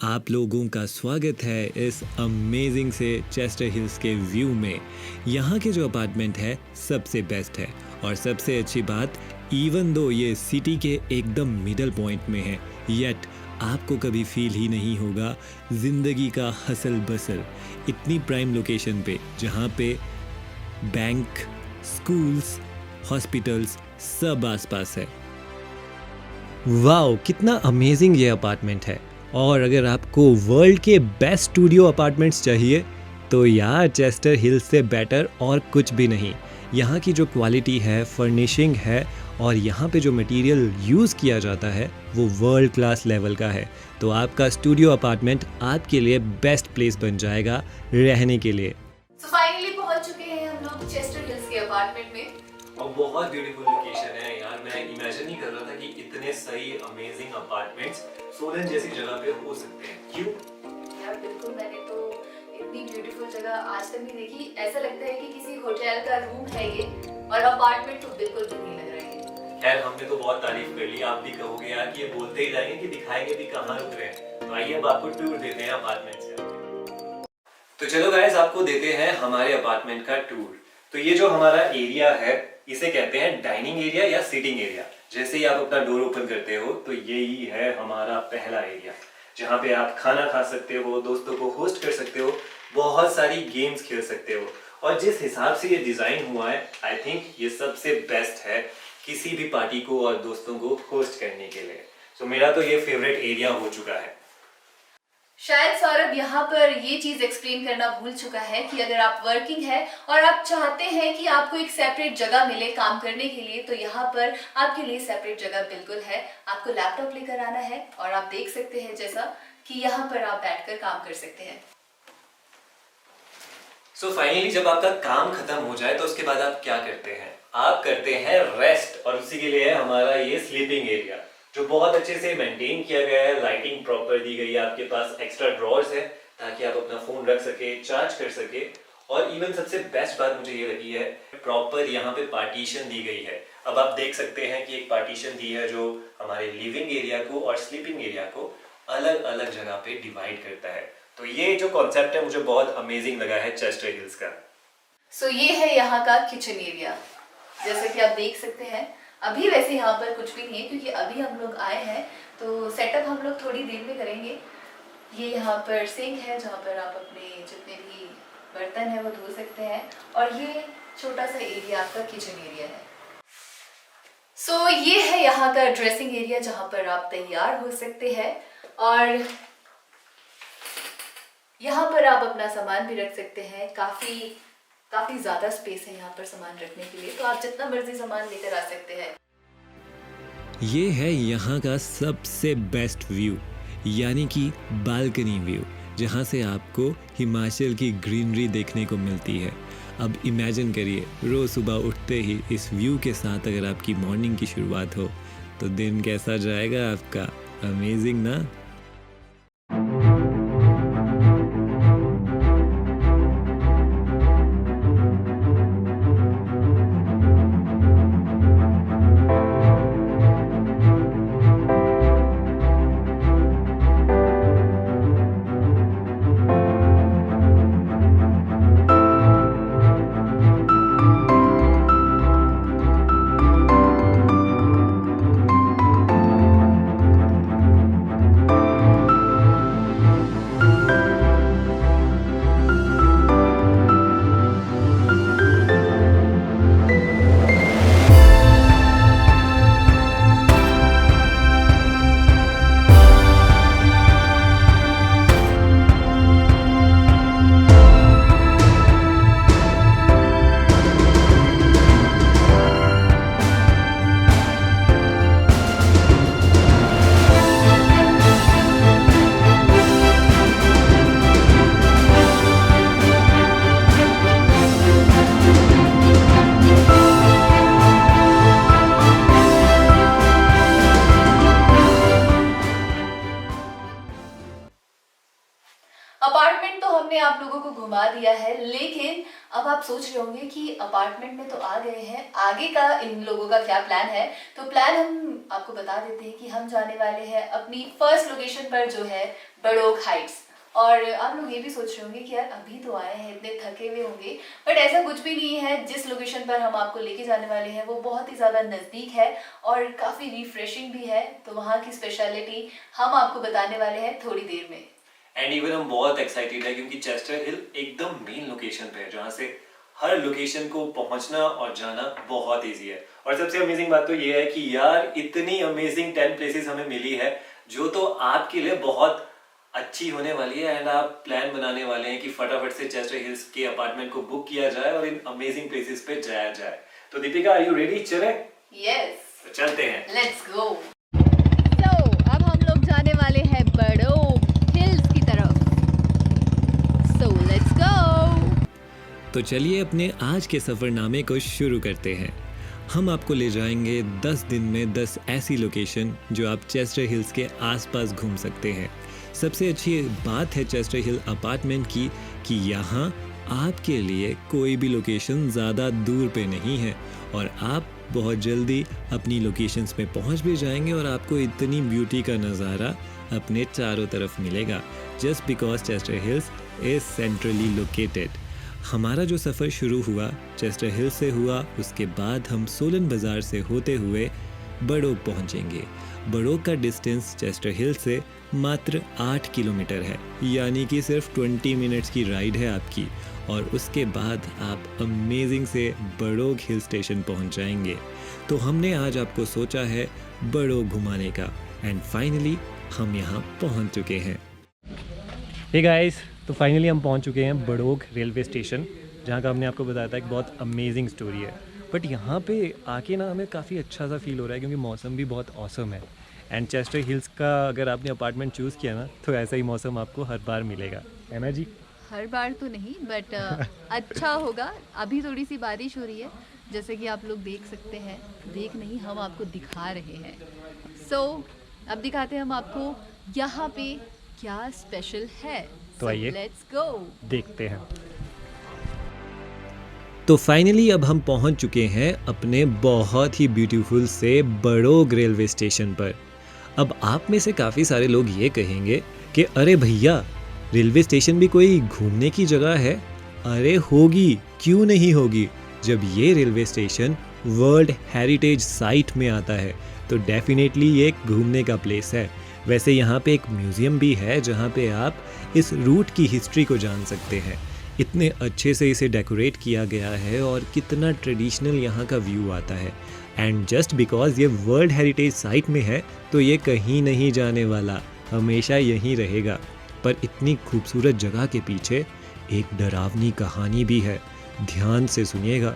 आप लोगों का स्वागत है इस अमेजिंग से चेस्टर हिल्स के व्यू में। यहाँ के जो अपार्टमेंट है सबसे बेस्ट है और सबसे अच्छी बात, इवन दो ये सिटी के एकदम मिडल पॉइंट में है, येट आपको कभी फील ही नहीं होगा ज़िंदगी का हसल बसल। इतनी प्राइम लोकेशन पे जहाँ पे बैंक, स्कूल्स, हॉस्पिटल्स सब आसपास है। वाओ, कितना अमेजिंग ये अपार्टमेंट है। और अगर आपको वर्ल्ड के बेस्ट स्टूडियो अपार्टमेंट्स चाहिए तो यार चेस्टर हिल्स से बेटर और कुछ भी नहीं। यहाँ की जो क्वालिटी है, फर्निशिंग है और यहाँ पे जो मटेरियल यूज़ किया जाता है वो वर्ल्ड क्लास लेवल का है। तो आपका स्टूडियो अपार्टमेंट आपके लिए बेस्ट प्लेस बन जाएगा रहने के लिए। So finally पहुंच चुके हैं हम लोग चेस्टर हिल्स के अपार्टमेंट में। और बहुत ब्यूटीफुल लोकेशन है यार। मैं इमेजिन नहीं कर रहा था कि इतने सही अमेजिंग अपार्टमेंट्स सोलन जैसी जगह पे हो सकते हैं। क्यों यार बिल्कुल, मैंने तो इतनी ब्यूटीफुल जगह आज तक नहीं देखी। ऐसा लगता है कि किसी होटल का रूम है ये, और अपार्टमेंट तो बिल्कुल भी नहीं लग रहा है। खैर, हमने तो बहुत तारीफ कर ली, आप भी कहोगे यार कि ये बोलते ही जाएंगे कि दिखाएंगे भी कहाँ रुक रहे हैं। तो आइए अब आपको टूर देते हैं अपार्टमेंट से। तो चलो गाइस, आपको देते हैं हमारे अपार्टमेंट का टूर। तो ये जो हमारा एरिया है इसे कहते हैं डाइनिंग एरिया या सीटिंग एरिया। जैसे ही आप अपना डोर ओपन करते हो तो यही है हमारा पहला एरिया, जहाँ पे आप खाना खा सकते हो, दोस्तों को होस्ट कर सकते हो, बहुत सारी गेम्स खेल सकते हो। और जिस हिसाब से ये डिजाइन हुआ है, आई थिंक ये सबसे बेस्ट है किसी भी पार्टी को और दोस्तों को होस्ट करने के लिए। तो मेरा तो ये फेवरेट एरिया हो चुका है। शायद सौरभ यहाँ पर ये चीज एक्सप्लेन करना भूल चुका है कि अगर आप वर्किंग है और आप चाहते हैं कि आपको एक सेपरेट जगह मिले काम करने के लिए, तो यहाँ पर आपके लिए सेपरेट जगह बिल्कुल है। आपको लैपटॉप लेकर आना है और आप देख सकते हैं जैसा कि यहाँ पर आप बैठकर काम कर सकते हैं। सो फाइनली जब आपका काम खत्म हो जाए तो उसके बाद आप क्या करते हैं? आप करते हैं रेस्ट, और उसी के लिए है हमारा ये स्लीपिंग एरिया, जो बहुत अच्छे से मेंटेन किया गया है। लाइटिंग प्रॉपर दी गई है, आपके पास एक्स्ट्रा ड्रॉर्स है ताकि आप अपना फोन रख सके, चार्ज कर सके। और इवन सबसे बेस्ट बात मुझे ये लगी है, प्रॉपर यहाँ पे पार्टीशन दी गई है। अब आप देख सकते हैं कि एक पार्टीशन दी है जो हमारे लिविंग एरिया को और स्लीपिंग एरिया को अलग अलग जगह पे डिवाइड करता है। तो ये जो कॉन्सेप्ट है मुझे बहुत अमेजिंग लगा है चेस्टर हिल्स का। सो ये है यहाँ का किचन एरिया, जैसे कि आप देख सकते हैं। अभी वैसे यहाँ पर कुछ भी नहीं है क्योंकि अभी हम लोग आए हैं, तो सेटअप हम लोग थोड़ी देर में करेंगे। ये यहाँ पर सिंक है जहाँ पर आप अपने जितने भी बर्तन है वो धो सकते हैं, और ये छोटा सा एरिया आपका किचन एरिया है। सो ये है यहाँ का ड्रेसिंग एरिया जहाँ पर आप तैयार हो सकते हैं, और यहाँ पर आप अपना सामान भी रख सकते हैं। काफी ज्यादा स्पेस है यहाँ पर सामान रखने के लिए, तो आप जितना मर्जी सामान लेकर आ सकते हैं। ये है यहाँ का सबसे बेस्ट व्यू, यानी कि बालकनी व्यू, जहाँ से आपको हिमाचल की ग्रीनरी देखने को मिलती है। अब इमेजिन करिए, रोज सुबह उठते ही इस व्यू के साथ अगर आपकी मॉर्निंग की शुरुआत हो तो दिन कैसा जाएगा आपका। अमेजिंग ना। हमने आप लोगों को घुमा दिया है, लेकिन अब आप सोच रहे होंगे कि अपार्टमेंट में तो आ गए हैं, आगे का इन लोगों का क्या प्लान है। तो प्लान हम आपको बता देते हैं कि हम जाने वाले हैं अपनी फर्स्ट लोकेशन पर, जो है बड़ोग हाइट्स। और आप लोग ये भी सोच रहे होंगे कि यार अभी तो आए हैं, इतने थके हुए होंगे, बट ऐसा कुछ भी नहीं है। जिस लोकेशन पर हम आपको लेके जाने वाले हैं वो बहुत ही ज़्यादा नज़दीक है और काफ़ी रिफ्रेशिंग भी है। तो वहाँ की स्पेशलिटी हम आपको बताने वाले हैं थोड़ी देर में। एंड इवन हम बहुत एक्साइटेड है क्योंकि चेस्टर हिल एकदम मेन लोकेशन पे है, जहाँ से हर लोकेशन को पहुंचना और जाना बहुत इजी है। और सबसे अमेजिंग बात तो ये है कि यार इतनी अमेजिंग 10 प्लेसेस हमें मिली है जो तो आपके लिए बहुत अच्छी होने वाली है। एंड आप प्लान बनाने वाले हैं कि फटाफट से चेस्टर हिल्स के अपार्टमेंट को बुक किया जाए और इन अमेजिंग प्लेसेस पे जाया जाए। तो दीपिका, आर यू रेडी? चले? यस, तो चलते हैं, लेट्स गो। तो अब हम लोग जाने वाले हैं बड़ोग हिल्स की तरफ। So let's go. तो चलिए अपने आज के सफ़रनामे को शुरू करते हैं। हम आपको ले जाएंगे 10 दिन में 10 ऐसी लोकेशन जो आप चेस्टर हिल्स के आसपास घूम सकते हैं। सबसे अच्छी बात है चेस्टर हिल अपार्टमेंट की कि यहाँ आपके लिए कोई भी लोकेशन ज़्यादा दूर पे नहीं है और आप बहुत जल्दी अपनी लोकेशंस पे पहुँच भी जाएंगे और आपको इतनी ब्यूटी का नज़ारा अपने चारों तरफ मिलेगा, just because Chester hills is centrally located. हमारा जो सफ़र शुरू हुआ चेस्टर हिल से हुआ, उसके बाद हम सोलन बाज़ार से होते हुए बड़ोग पहुंचेंगे। बड़ोग का डिस्टेंस चेस्टर हिल से मात्र 8 किलोमीटर है, यानी कि सिर्फ 20 मिनट्स की राइड है आपकी। और उसके बाद आप अमेजिंग से बड़ोग हिल स्टेशन पहुंच जाएंगे। तो हमने आज आपको सोचा है बड़ोग घुमाने का एंड फाइनली हम यहाँ पहुँच चुके हैं। हे गाइस, तो फाइनली हम पहुंच चुके हैं बड़ोग रेलवे स्टेशन, जहां का हमने आपको बताया था एक बहुत अमेजिंग स्टोरी है। बट यहाँ पे आके ना हमें काफ़ी अच्छा सा फील हो रहा है क्योंकि मौसम भी बहुत ऑसम है। एंड चेस्टर हिल्स का अगर आपने अपार्टमेंट चूज़ किया ना तो ऐसा ही मौसम आपको हर बार मिलेगा, है ना जी? हर बार तो नहीं, बट अच्छा होगा। अभी थोड़ी सी बारिश हो रही है, जैसे कि आप लोग देख सकते हैं। देख नहीं, हम आपको दिखा रहे हैं। सो अब दिखाते हैं हम आपको यहाँ पे क्या स्पेशल है। तो आइए लेट्स गो, देखते हैं। तो फाइनली अब हम पहुंच चुके हैं अपने बहुत ही ब्यूटीफुल से बड़ोग रेलवे स्टेशन पर। अब आप में से काफ़ी सारे लोग ये कहेंगे कि अरे भैया, रेलवे स्टेशन भी कोई घूमने की जगह है? अरे होगी, क्यों नहीं होगी। जब ये railway station world heritage site में आता है तो डेफिनेटली ये एक घूमने का प्लेस है। वैसे यहाँ पे एक म्यूज़ियम भी है जहाँ पे आप इस रूट की हिस्ट्री को जान सकते हैं। इतने अच्छे से इसे डेकोरेट किया गया है और कितना ट्रेडिशनल यहाँ का व्यू आता है। एंड जस्ट बिकॉज ये वर्ल्ड हेरिटेज साइट में है तो ये कहीं नहीं जाने वाला, हमेशा यहीं रहेगा। पर इतनी खूबसूरत जगह के पीछे एक डरावनी कहानी भी है, ध्यान से सुनिएगा।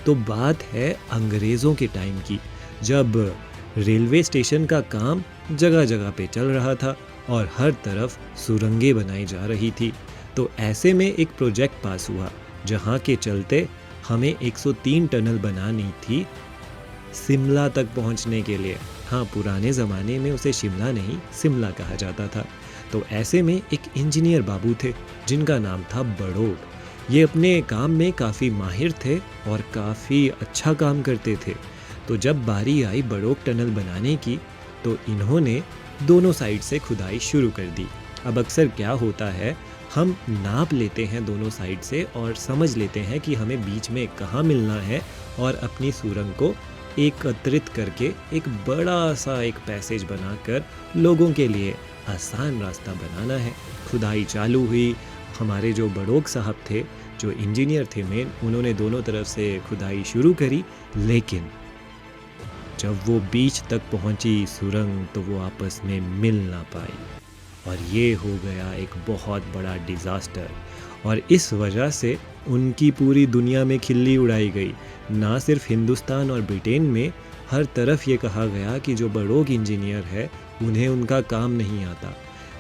तो बात है अंग्रेज़ों के टाइम की, जब रेलवे स्टेशन का काम जगह जगह पे चल रहा था और हर तरफ सुरंगें बनाई जा रही थी। तो ऐसे में एक प्रोजेक्ट पास हुआ जहाँ के चलते हमें 103 टनल बनानी थी शिमला तक पहुँचने के लिए। हाँ, पुराने ज़माने में उसे शिमला नहीं शिमला कहा जाता था। तो ऐसे में एक इंजीनियर बाबू थे जिनका नाम था बड़ोग। ये अपने काम में काफ़ी माहिर थे और काफ़ी अच्छा काम करते थे। तो जब बारी आई बड़ोग टनल बनाने की तो इन्होंने दोनों साइड से खुदाई शुरू कर दी। अब अक्सर क्या होता है, हम नाप लेते हैं दोनों साइड से और समझ लेते हैं कि हमें बीच में कहाँ मिलना है और अपनी सुरंग को एकत्रित करके एक बड़ा सा एक पैसेज बनाकर लोगों के लिए आसान रास्ता बनाना है। खुदाई चालू हुई। हमारे जो बड़ोग साहब थे, जो इंजीनियर थे मेन, उन्होंने दोनों तरफ से खुदाई शुरू करी। लेकिन जब वो बीच तक पहुंची सुरंग तो वो आपस में मिल ना पाई और ये हो गया एक बहुत बड़ा डिज़ास्टर। और इस वजह से उनकी पूरी दुनिया में खिल्ली उड़ाई गई। ना सिर्फ हिंदुस्तान और ब्रिटेन में, हर तरफ ये कहा गया कि जो बड़ोग इंजीनियर है उन्हें उनका काम नहीं आता।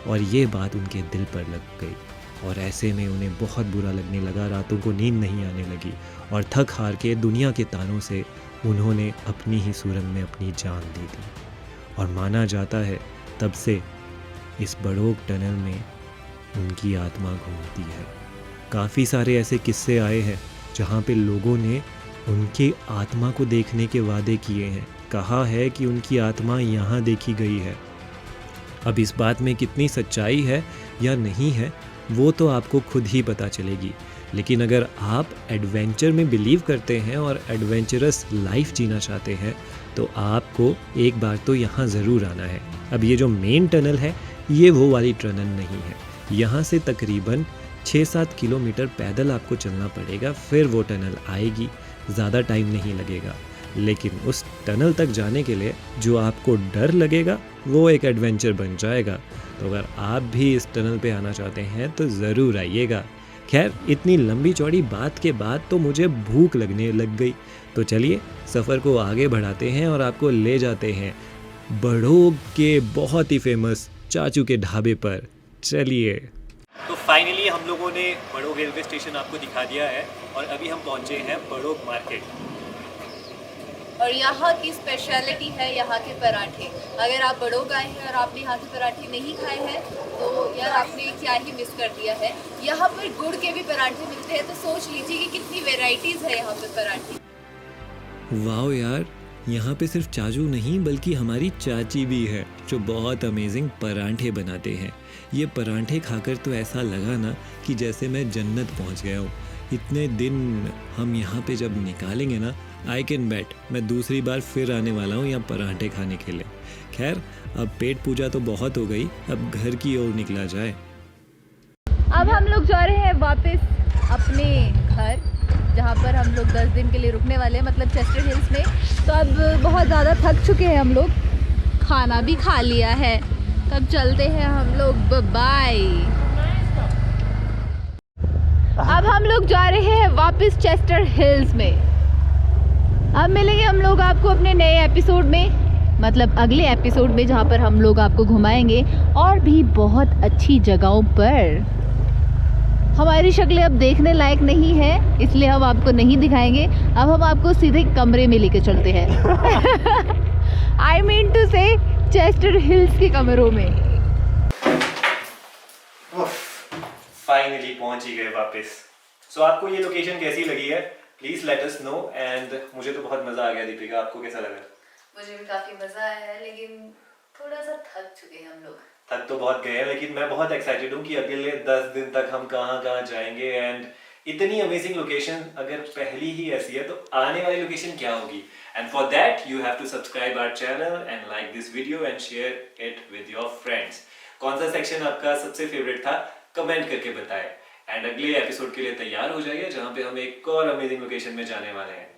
और ये बात उनके दिल पर लग गई और ऐसे में उन्हें बहुत बुरा लगने लगा। रातों को नींद नहीं आने लगी और थक हार के दुनिया के तानों से उन्होंने अपनी ही सुरंग में अपनी जान दे दी। और माना जाता है तब से इस बड़ोग टनल में उनकी आत्मा घूमती है। काफ़ी सारे ऐसे किस्से आए हैं जहाँ पे लोगों ने उनके आत्मा को देखने के वादे किए हैं, कहा है कि उनकी आत्मा यहाँ देखी गई है। अब इस बात में कितनी सच्चाई है या नहीं है वो तो आपको खुद ही पता चलेगी, लेकिन अगर आप एडवेंचर में बिलीव करते हैं और एडवेंचरस लाइफ जीना चाहते हैं तो आपको एक बार तो यहाँ ज़रूर आना है। अब ये जो मेन टनल है ये वो वाली टनल नहीं है, यहाँ से तकरीबन 6-7 किलोमीटर पैदल आपको चलना पड़ेगा, फिर वो टनल आएगी। ज़्यादा टाइम नहीं लगेगा, लेकिन उस टनल तक जाने के लिए जो आपको डर लगेगा वो एक एडवेंचर बन जाएगा। तो अगर आप भी इस टनल पे आना चाहते हैं तो ज़रूर आइएगा। खैर, इतनी लंबी चौड़ी बात के बाद तो मुझे भूख लगने लग गई, तो चलिए सफ़र को आगे बढ़ाते हैं और आपको ले जाते हैं बड़ोग के बहुत ही फेमस चाचू के ढाबे पर। चलिए। तो फाइनली हम लोगों ने बड़ोग रेलवे स्टेशन आपको दिखा दिया है और अभी हम पहुंचे हैं बड़ोग मार्केट। और यहाँ की स्पेशलिटी है यहाँ के पराठे। अगर आप बड़ोग आए हैं और आपने यहाँ के पराठे नहीं खाए हैं तो यार आपने क्या ही मिस कर दिया है। यहाँ पर गुड़ के भी पराठे मिलते हैं, तो सोच लीजिए कि कितनी वेराइटीज़ है यहाँ पे पराठे। वाह यार, यहाँ पे सिर्फ चाचू नहीं बल्कि हमारी चाची भी है जो बहुत अमेजिंग पराठे बनाते हैं। ये पराठे खाकर तो ऐसा लगा ना कि जैसे मैं जन्नत पहुँच गया हूँ। इतने दिन हम यहाँ पे जब निकालेंगे ना, आई कैन बेट मैं दूसरी बार फिर आने वाला हूँ यहाँ पराठे खाने के लिए। खैर, अब पेट पूजा तो बहुत हो गई, अब घर की ओर निकला जाए। अब हम लोग जा रहे हैं वापस अपने घर, जहाँ पर हम लोग 10 दिन के लिए रुकने वाले हैं, मतलब चेस्टर हिल्स में। तो अब बहुत ज़्यादा थक चुके हैं हम लोग, खाना भी खा लिया है, तब चलते हैं हम लोग। बाय। अब हम लोग जा रहे हैं वापस चेस्टर हिल्स में। अब मिलेंगे हम लोग आपको अपने नए एपिसोड में, मतलब अगले एपिसोड में, जहाँ पर हम लोग आपको घुमाएंगे और भी बहुत अच्छी जगहों पर। हमारी शक्लें अब देखने लायक नहीं है, इसलिए हम आपको नहीं दिखाएंगे। अब हम आपको सीधे कमरे में लेके चलते हैं। आई मीन टू से चेस्टर हिल्स के कमरों में। फाइनली पहुंच ही गए वापस। सो आपको ये लोकेशन कैसी लगी है please let us know. And मुझे तो बहुत मजा आ गया। दीपिका, आपको कैसा लगा? मुझे भी काफी मजा आया है, लेकिन थोड़ा सा थक चुके हैं हम लोग। थक तो बहुत गए हैं, लेकिन मैं बहुत एक्साइटेड हूँ कि अगले 10 दिन तक हम कहाँ कहाँ जाएंगे। एंड इतनी अमेजिंग लोकेशन अगर पहली ही ऐसी है तो आने वाली लोकेशन क्या होगी। And for that you have to subscribe our channel and like this video and share it with your friends. कौन सा सेक्शन आपका सबसे फेवरेट था कमेंट करके बताएं। एंड अगले एपिसोड के लिए तैयार हो जाइए जहाँ पे हम एक और अमेजिंग लोकेशन में जाने वाले हैं।